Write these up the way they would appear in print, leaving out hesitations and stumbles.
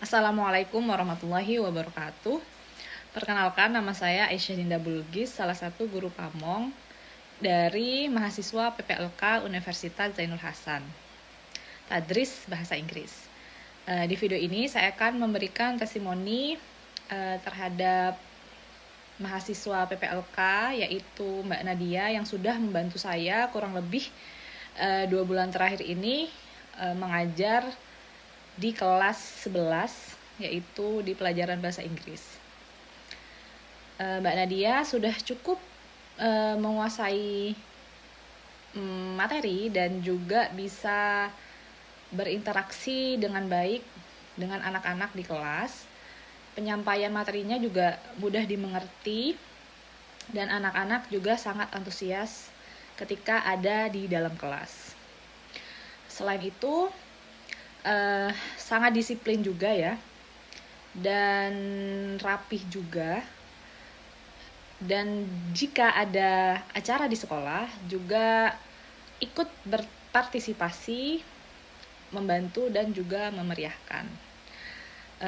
Assalamualaikum warahmatullahi wabarakatuh. Perkenalkan, nama saya Aisyah Dinda Bulgis, salah satu guru pamong dari mahasiswa PPLK Universitas Zainul Hasan, Tadris Bahasa Inggris. Di video ini saya akan memberikan testimoni terhadap mahasiswa PPLK, yaitu Mbak Nadia yang sudah membantu saya kurang lebih 2 bulan terakhir ini mengajar di kelas 11, yaitu di pelajaran bahasa Inggris. Mbak Nadia sudah cukup menguasai materi dan juga bisa berinteraksi dengan baik dengan anak-anak di kelas. Penyampaian materinya juga mudah dimengerti dan anak-anak juga sangat antusias ketika ada di dalam kelas. Selain itu, sangat disiplin juga ya, dan rapih juga. Dan jika ada acara di sekolah juga ikut berpartisipasi, membantu dan juga memeriahkan.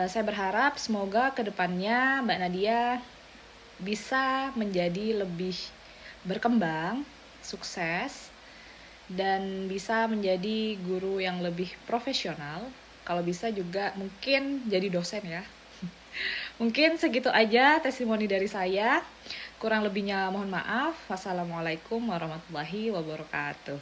Saya berharap semoga kedepannya Mbak Nadia bisa menjadi lebih berkembang, sukses, dan bisa menjadi guru yang lebih profesional. Kalau bisa juga mungkin jadi dosen ya. Mungkin segitu aja testimoni dari saya. Kurang lebihnya mohon maaf. Wassalamualaikum warahmatullahi wabarakatuh.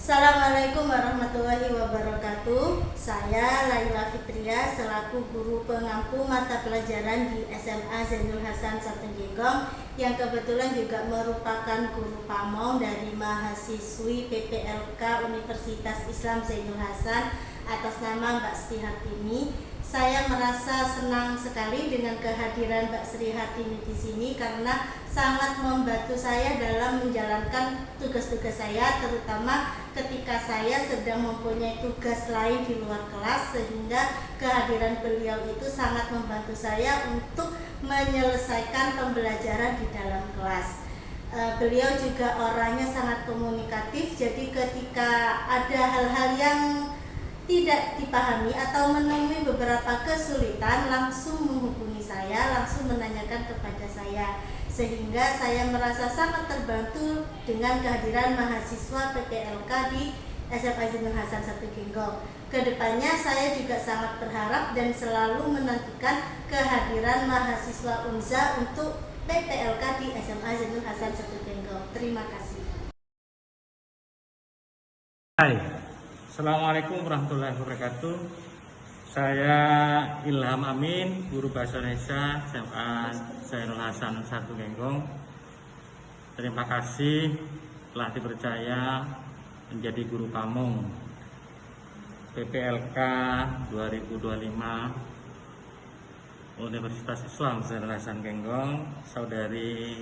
Assalamualaikum warahmatullahi wabarakatuh. Saya Laila Fitria selaku guru pengampu mata pelajaran di SMA Zainul Hasan Satunggegong yang kebetulan juga merupakan guru pamong dari mahasiswi PPLK Universitas Islam Zainul Hasan atas nama Mbak Sri Hartini. Saya merasa senang sekali dengan kehadiran Mbak Sri Hartini di sini karena sangat membantu saya dalam menjalankan tugas-tugas saya, terutama ketika saya sedang mempunyai tugas lain di luar kelas, sehingga kehadiran beliau itu sangat membantu saya untuk menyelesaikan pembelajaran di dalam kelas. Beliau juga orangnya sangat komunikatif, jadi ketika ada hal-hal yang tidak dipahami atau menemui beberapa kesulitan, langsung menghubungi saya, langsung menanyakan kepada saya, sehingga saya merasa sangat terbantu dengan kehadiran mahasiswa PPLK di SMA Zainul Hasan Satunggegong. Kedepannya saya juga sangat berharap dan selalu menantikan kehadiran mahasiswa UNZA untuk PPLK di SMA Zainul Hasan Satunggegong. Terima kasih. Hai, Assalamualaikum warahmatullahi wabarakatuh. Saya Ilham Amin, guru bahasa Indonesia SMA Zainul Hasan Satunggegong. Terima kasih telah dipercaya menjadi guru pamong PPLK 2025 Universitas Islam Zainul Hasan Satunggegong, Saudari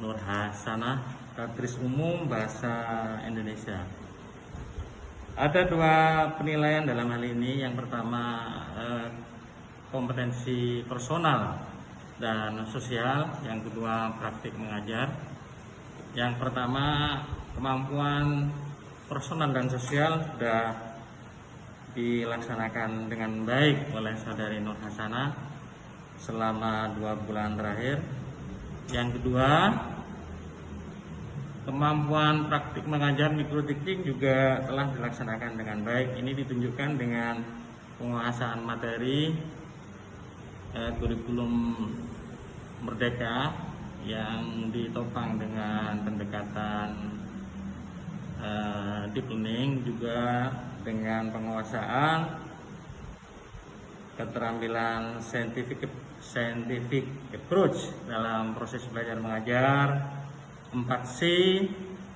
Nur Hasanah, Tadris Umum Bahasa Indonesia. Ada dua penilaian dalam hal ini. Yang pertama, kompetensi personal dan sosial. Yang kedua, praktik mengajar. Yang pertama, kemampuan personal dan sosial sudah dilaksanakan dengan baik oleh Saudari Nur Hasanah selama 2 bulan terakhir. Yang kedua, kemampuan praktik mengajar mikrodikting juga telah dilaksanakan dengan baik. Ini ditunjukkan dengan penguasaan materi kurikulum Merdeka yang ditopang dengan pendekatan deep learning, juga dengan penguasaan keterampilan scientific approach dalam proses belajar mengajar. 4C,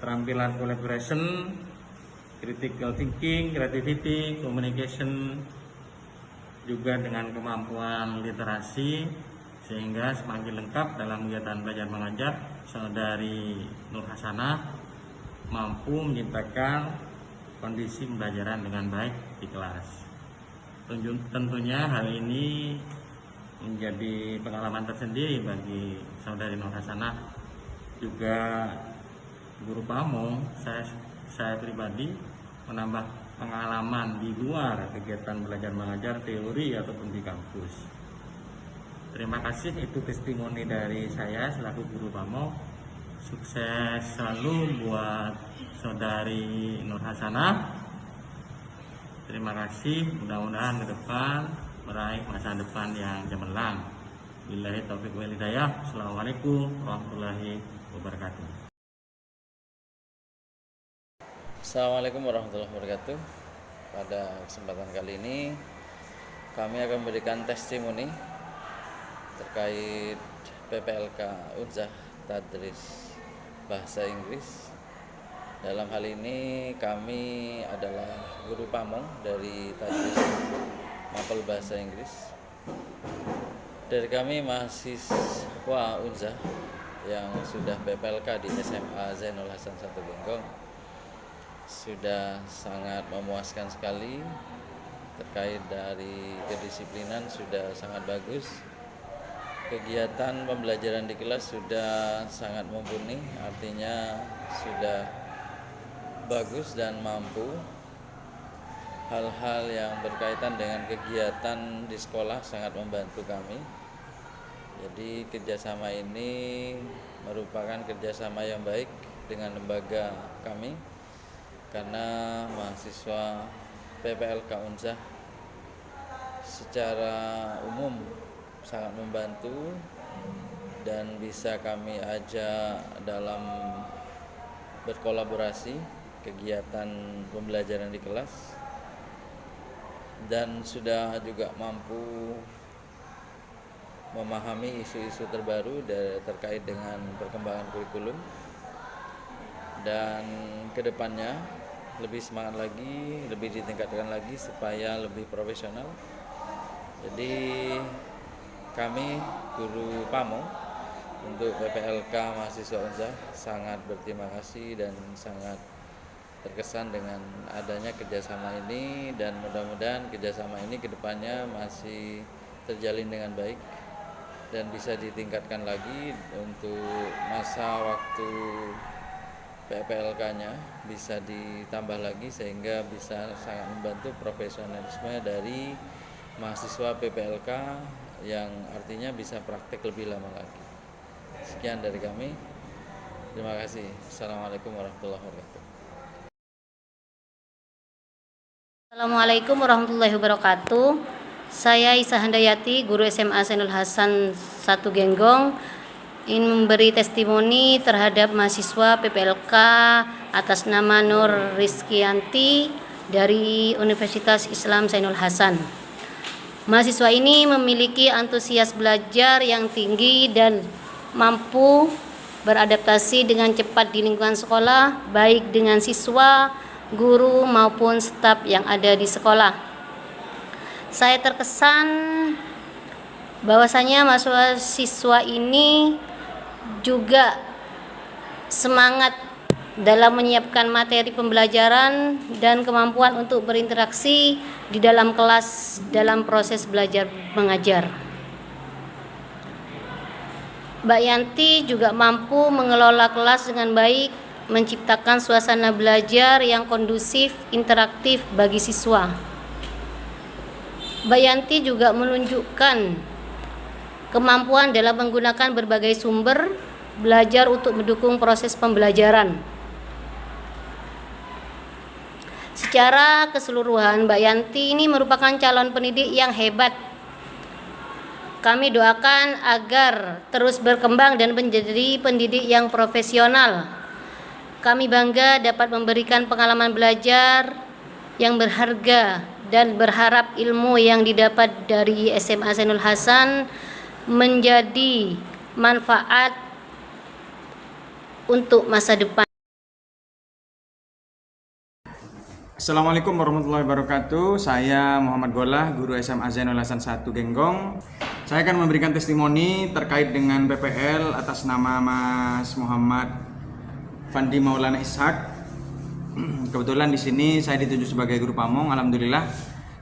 keterampilan collaboration, critical thinking, creativity, communication, juga dengan kemampuan literasi, sehingga semakin lengkap dalam kegiatan belajar mengajar. Saudari Nur Hasanah mampu menciptakan kondisi pembelajaran dengan baik di kelas. Tentunya hal ini menjadi pengalaman tersendiri bagi Saudari Nur Hasanah, juga guru pamong. Saya pribadi menambah pengalaman di luar kegiatan belajar mengajar teori ataupun di kampus. Terima kasih, itu testimoni dari saya selaku guru pamong. Sukses selalu buat saudari Nur Hasanah. Terima kasih, mudah-mudahan ke depan meraih masa depan yang cemerlang. Billahi taufiq wal hidayah. Assalamualaikum warahmatullahi wabarakatuh. Assalamualaikum warahmatullahi wabarakatuh. Pada kesempatan kali ini kami akan memberikan testimoni terkait PPLK Unzah Tadris Bahasa Inggris. Dalam hal ini kami adalah guru pamong dari Tadris Mapel Bahasa Inggris. Dari kami mahasiswa Unzah yang sudah PPLK di SMA Zainul Hasan 1 Genggong sudah sangat memuaskan sekali. Terkait dari kedisiplinan sudah sangat bagus. Kegiatan pembelajaran di kelas sudah sangat mumpuni, artinya sudah bagus dan mampu. Hal-hal yang berkaitan dengan kegiatan di sekolah sangat membantu kami. Jadi kerjasama ini merupakan kerjasama yang baik dengan lembaga kami, karena mahasiswa PPLK Unzah secara umum sangat membantu dan bisa kami ajak dalam berkolaborasi kegiatan pembelajaran di kelas, dan sudah juga mampu memahami isu-isu terbaru terkait dengan perkembangan kurikulum, dan kedepannya lebih semangat lagi, lebih ditingkatkan lagi supaya lebih profesional. Jadi kami guru pamong untuk PPLK mahasiswa Unzah sangat berterima kasih dan sangat terkesan dengan adanya kerjasama ini, dan mudah-mudahan kerjasama ini kedepannya masih terjalin dengan baik dan bisa ditingkatkan lagi untuk masa waktu PPLK-nya bisa ditambah lagi sehingga bisa sangat membantu profesionalisme dari mahasiswa PPLK yang artinya bisa praktek lebih lama lagi. Sekian dari kami. Terima kasih. Assalamualaikum warahmatullahi wabarakatuh. Assalamualaikum warahmatullahi wabarakatuh. Saya Isa Handayati, guru SMA Zainul Hasan 1 Genggong, ingin memberi testimoni terhadap mahasiswa PPLK atas nama Nur Rizkianti dari Universitas Islam Zainul Hasan. Mahasiswa ini memiliki antusias belajar yang tinggi dan mampu beradaptasi dengan cepat di lingkungan sekolah, baik dengan siswa, guru maupun staf yang ada di sekolah. Saya terkesan bahwasanya mahasiswa ini juga semangat dalam menyiapkan materi pembelajaran dan kemampuan untuk berinteraksi di dalam kelas dalam proses belajar mengajar. Mbak Yanti juga mampu mengelola kelas dengan baik, menciptakan suasana belajar yang kondusif, interaktif bagi siswa. Mbak Yanti juga menunjukkan kemampuan dalam menggunakan berbagai sumber belajar untuk mendukung proses pembelajaran. Secara keseluruhan, Mbak Yanti ini merupakan calon pendidik yang hebat. Kami doakan agar terus berkembang dan menjadi pendidik yang profesional. Kami bangga dapat memberikan pengalaman belajar yang berharga dan berharap ilmu yang didapat dari SMA Zainul Hasan menjadi manfaat untuk masa depan. Assalamualaikum warahmatullahi wabarakatuh. Saya Muhammad Golah, guru SMA Zainul Hasan 1 Genggong. Saya akan memberikan testimoni terkait dengan PPL atas nama Mas Muhammad Fandi Maulana Ishak. Kebetulan di sini saya ditunjuk sebagai guru pamong. Alhamdulillah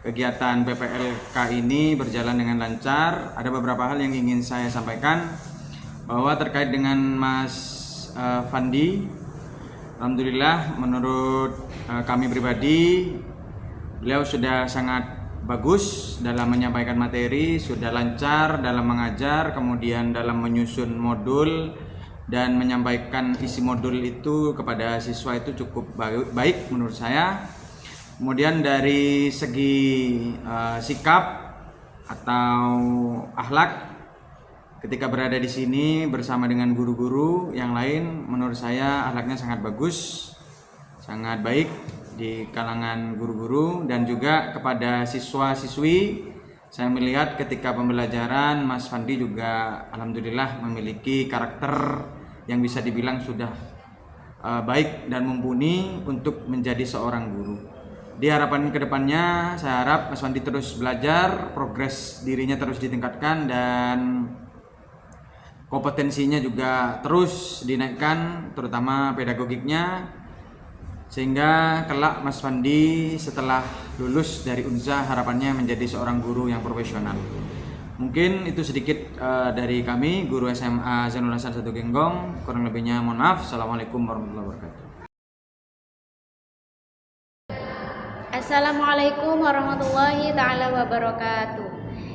kegiatan PPLK ini berjalan dengan lancar. Ada beberapa hal yang ingin saya sampaikan, bahwa terkait dengan Mas Fandi, alhamdulillah menurut kami pribadi Beliau sudah sangat bagus dalam menyampaikan materi, sudah lancar dalam mengajar, kemudian dalam menyusun modul dan menyampaikan isi modul itu kepada siswa itu cukup baik menurut saya. Kemudian dari segi sikap atau akhlak ketika berada di sini bersama dengan guru-guru yang lain, menurut saya akhlaknya sangat bagus, sangat baik di kalangan guru-guru. Dan juga kepada siswa-siswi, saya melihat ketika pembelajaran Mas Fandi juga alhamdulillah memiliki karakter yang bisa dibilang sudah baik dan mumpuni untuk menjadi seorang guru. Di harapan kedepannya, saya harap Mas Fandi terus belajar, progres dirinya terus ditingkatkan, dan kompetensinya juga terus dinaikkan, terutama pedagogiknya, sehingga kelak Mas Fandi setelah lulus dari Unza harapannya menjadi seorang guru yang profesional. Mungkin itu sedikit dari kami, guru SMA Zainul Hasan 1 Genggong. Kurang lebihnya mohon maaf. Assalamualaikum warahmatullahi wabarakatuh. Assalamualaikum warahmatullahi ta'ala wabarakatuh.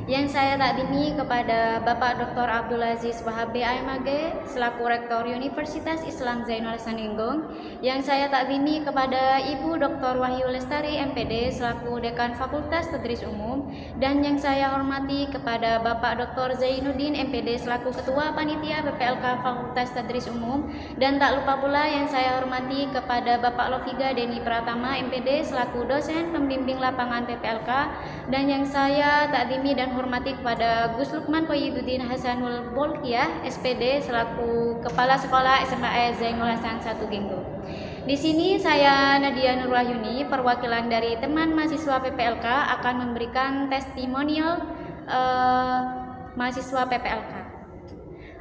Yang saya takdimi kepada Bapak Dr. Abdul Aziz Wahab BAMAG selaku Rektor Universitas Islam Zainul Hasan Genggong. Yang saya takdimi kepada Ibu Dr. Wahyu Lestari MPD selaku Dekan Fakultas Tadris Umum. Dan yang saya hormati kepada Bapak Dr. Zainuddin MPD selaku Ketua Panitia PPLK Fakultas Tadris Umum. Dan tak lupa pula yang saya hormati kepada Bapak Lofiga Deni Pratama MPD selaku dosen pembimbing lapangan PPLK. Dan yang saya takdimi dan hormati kepada Gus Lukman Koyiduddin Hasanul Bolkiah SPD selaku Kepala Sekolah SMA Zainul Hasan 1 Genggong. Di sini saya Nadia Nurwahyuni, perwakilan dari teman mahasiswa PPLK, akan memberikan testimonial mahasiswa PPLK.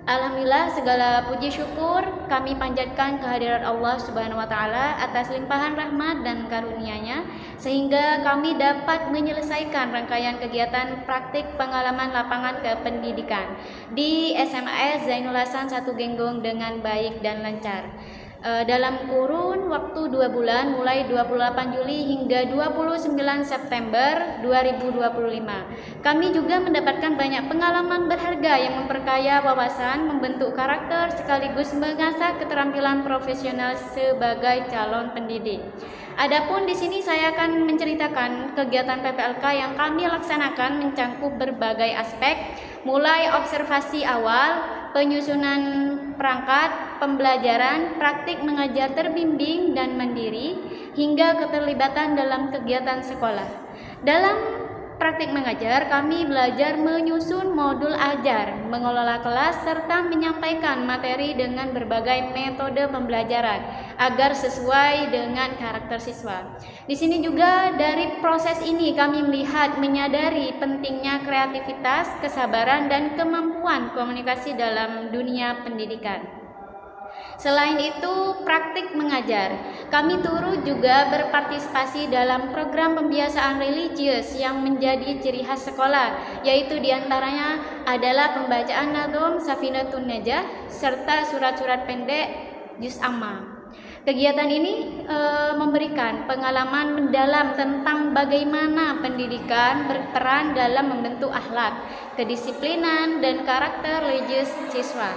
Alhamdulillah, segala puji syukur kami panjatkan kehadirat Allah Subhanahu wa Ta'ala atas limpahan rahmat dan karunia-Nya, sehingga kami dapat menyelesaikan rangkaian kegiatan praktik pengalaman lapangan kependidikan di SMA Zainul Hasan 1 Genggong dengan baik dan lancar. Dalam kurun waktu 2 bulan mulai 28 Juli hingga 29 September 2025. Kami juga mendapatkan banyak pengalaman berharga yang memperkaya wawasan, membentuk karakter sekaligus mengasah keterampilan profesional sebagai calon pendidik. Adapun di sini saya akan menceritakan kegiatan PPLK yang kami laksanakan mencangkup berbagai aspek, mulai observasi awal, penyusunan perangkat, pembelajaran, praktik mengajar terbimbing dan mandiri, hingga keterlibatan dalam kegiatan sekolah. Dalam praktik mengajar, kami belajar menyusun modul ajar, mengelola kelas, serta menyampaikan materi dengan berbagai metode pembelajaran agar sesuai dengan karakter siswa. Di sini juga dari proses ini kami melihat, menyadari pentingnya kreativitas, kesabaran, dan kemampuan komunikasi dalam dunia pendidikan. Selain itu, praktik mengajar, kami turut juga berpartisipasi dalam program pembiasaan religius yang menjadi ciri khas sekolah, yaitu diantaranya adalah pembacaan Nadhom Safinatun Najah serta surat-surat pendek Juz Amma. Kegiatan ini memberikan pengalaman mendalam tentang bagaimana pendidikan berperan dalam membentuk akhlak, kedisiplinan, dan karakter religius siswa.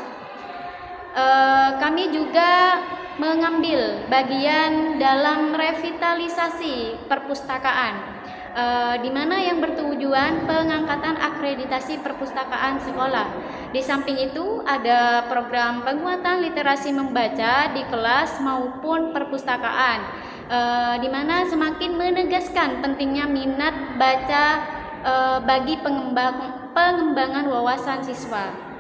Kami juga mengambil bagian dalam revitalisasi perpustakaan, di mana yang bertujuan pengangkatan akreditasi perpustakaan sekolah. Di samping itu ada program penguatan literasi membaca di kelas maupun perpustakaan, di mana semakin menegaskan pentingnya minat baca bagi pengembangan wawasan siswa.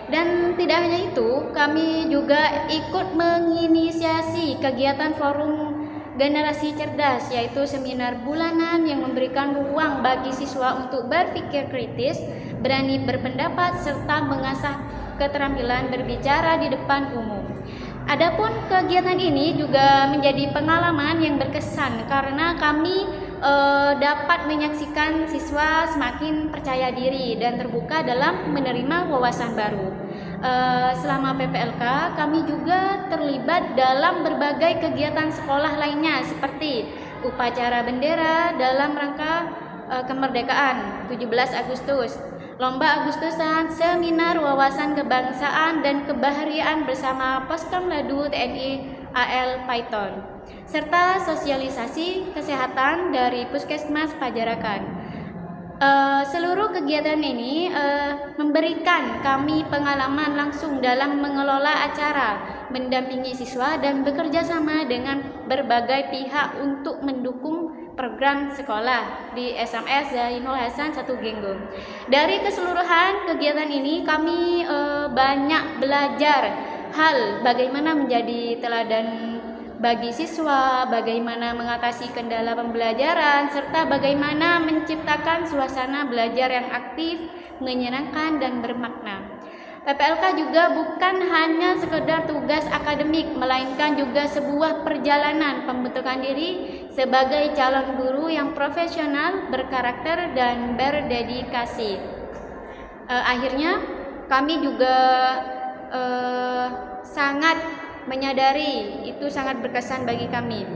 Dan tidak hanya itu, kami juga ikut menginisiasi kegiatan forum generasi cerdas, yaitu seminar bulanan yang memberikan ruang bagi siswa untuk berpikir kritis, berani berpendapat, serta mengasah keterampilan berbicara di depan umum. Adapun kegiatan ini juga menjadi pengalaman yang berkesan karena kami dapat menyaksikan siswa semakin percaya diri dan terbuka dalam menerima wawasan baru. Selama PPLK, kami juga terlibat dalam berbagai kegiatan sekolah lainnya seperti upacara bendera dalam rangka kemerdekaan 17 Agustus, lomba Agustusan, seminar wawasan kebangsaan dan kebahagiaan bersama Poskamladu TNI AL Python, serta sosialisasi kesehatan dari Puskesmas Pajarakan. Seluruh kegiatan ini memberikan kami pengalaman langsung dalam mengelola acara, mendampingi siswa dan bekerja sama dengan berbagai pihak untuk mendukung program sekolah di SMS Zainul Hasan 1 Genggong. Dari keseluruhan kegiatan ini kami banyak belajar hal bagaimana menjadi teladan bagi siswa, bagaimana mengatasi kendala pembelajaran, serta bagaimana menciptakan suasana belajar yang aktif, menyenangkan, dan bermakna. PPLK juga bukan hanya sekedar tugas akademik, melainkan juga sebuah perjalanan pembentukan diri sebagai calon guru yang profesional, berkarakter, dan berdedikasi. Akhirnya, kami juga sangat menyadari itu sangat berkesan bagi kami.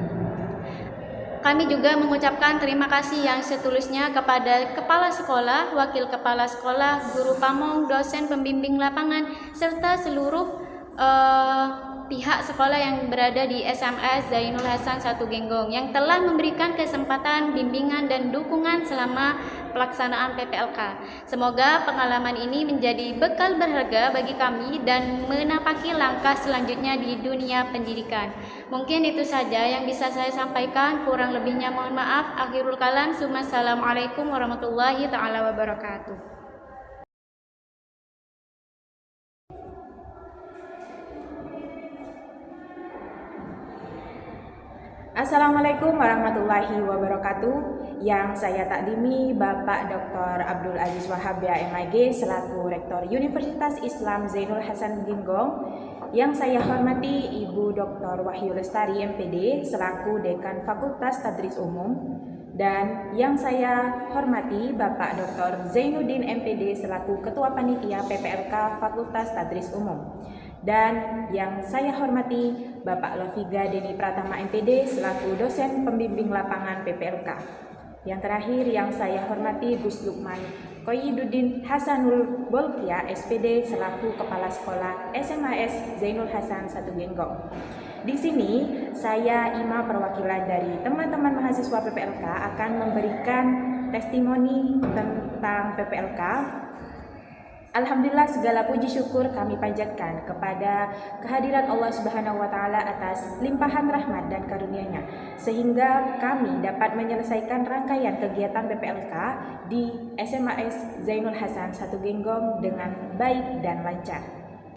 Kami juga mengucapkan terima kasih yang setulusnya kepada kepala sekolah, wakil kepala sekolah, guru pamong, dosen pembimbing lapangan, serta seluruh pihak sekolah yang berada di SMS Zainul Hasan 1 Genggong yang telah memberikan kesempatan, bimbingan, dan dukungan selama pelaksanaan PPLK. Semoga pengalaman ini menjadi bekal berharga bagi kami dan menapaki langkah selanjutnya di dunia pendidikan. Mungkin itu saja yang bisa saya sampaikan, kurang lebihnya mohon maaf. Akhirul kalam, Assalamualaikum warahmatullahi taala wabarakatuh. Assalamualaikum warahmatullahi wabarakatuh. Yang saya takdimi Bapak Dr. Abdul Aziz Wahab MIG selaku Rektor Universitas Islam Zainul Hasan Genggong. Yang saya hormati Ibu Dr. Wahyu Lestari MPD selaku Dekan Fakultas Tadris Umum. Dan yang saya hormati Bapak Dr. Zainuddin MPD selaku Ketua Panitia PPLK Fakultas Tadris Umum. Dan yang saya hormati Bapak Loviga Deni Pratama MPD selaku dosen pembimbing lapangan PPLK. Yang terakhir yang saya hormati Gus Lukman Koyiduddin Hasanul Bolkia SPD selaku Kepala Sekolah SMAS Zainul Hasan 1 Genggong. Di sini saya Ima perwakilan dari teman-teman mahasiswa PPLK akan memberikan testimoni tentang PPLK. Alhamdulillah segala puji syukur kami panjatkan kepada kehadiran Allah Subhanahu wa taala atas limpahan rahmat dan karunia-Nya sehingga kami dapat menyelesaikan rangkaian kegiatan PPLK di SMAS Zainul Hasan 1 Genggong dengan baik dan lancar.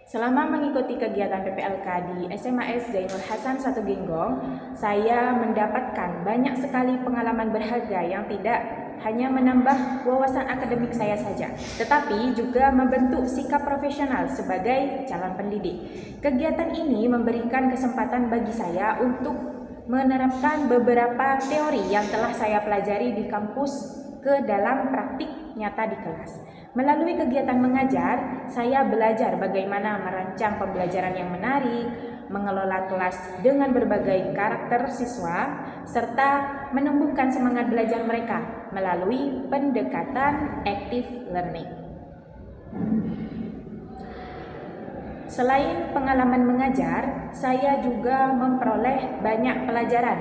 Selama mengikuti kegiatan PPLK di SMAS Zainul Hasan 1 Genggong, saya mendapatkan banyak sekali pengalaman berharga yang tidak hanya menambah wawasan akademik saya saja, tetapi juga membentuk sikap profesional sebagai calon pendidik. Kegiatan ini memberikan kesempatan bagi saya untuk menerapkan beberapa teori yang telah saya pelajari di kampus ke dalam praktik nyata di kelas. Melalui kegiatan mengajar, saya belajar bagaimana merancang pembelajaran yang menarik, mengelola kelas dengan berbagai karakter siswa, serta menumbuhkan semangat belajar mereka melalui pendekatan active learning. Selain pengalaman mengajar, saya juga memperoleh banyak pelajaran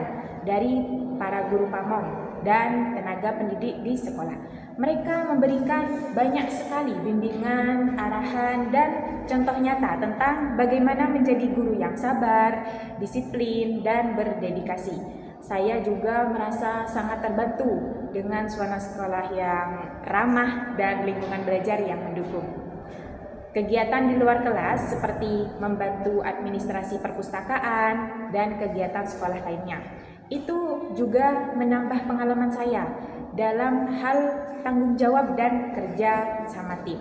dari para guru pamong dan tenaga pendidik di sekolah. Mereka memberikan banyak sekali bimbingan, arahan, dan contoh nyata tentang bagaimana menjadi guru yang sabar, disiplin, dan berdedikasi. Saya juga merasa sangat terbantu dengan suasana sekolah yang ramah dan lingkungan belajar yang mendukung. Kegiatan di luar kelas seperti membantu administrasi perpustakaan dan kegiatan sekolah lainnya, itu juga menambah pengalaman saya dalam hal tanggung jawab dan kerja sama tim.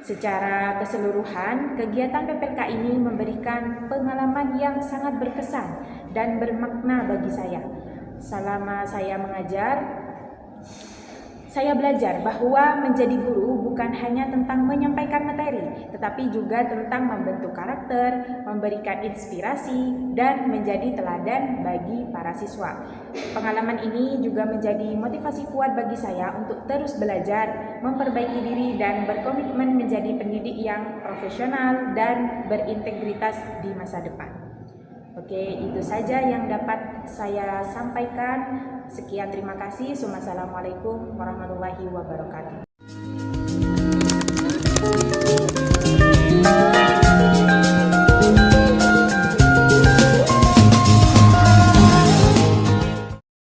Secara keseluruhan, kegiatan PPLK ini memberikan pengalaman yang sangat berkesan dan bermakna bagi saya. Selama saya mengajar, saya belajar bahwa menjadi guru bukan hanya tentang menyampaikan materi, tetapi juga tentang membentuk karakter, memberikan inspirasi, dan menjadi teladan bagi para siswa. Pengalaman ini juga menjadi motivasi kuat bagi saya untuk terus belajar, memperbaiki diri, dan berkomitmen menjadi pendidik yang profesional dan berintegritas di masa depan. Oke, itu saja yang dapat saya sampaikan. Sekian, terima kasih. Wassalamualaikum warahmatullahi wabarakatuh.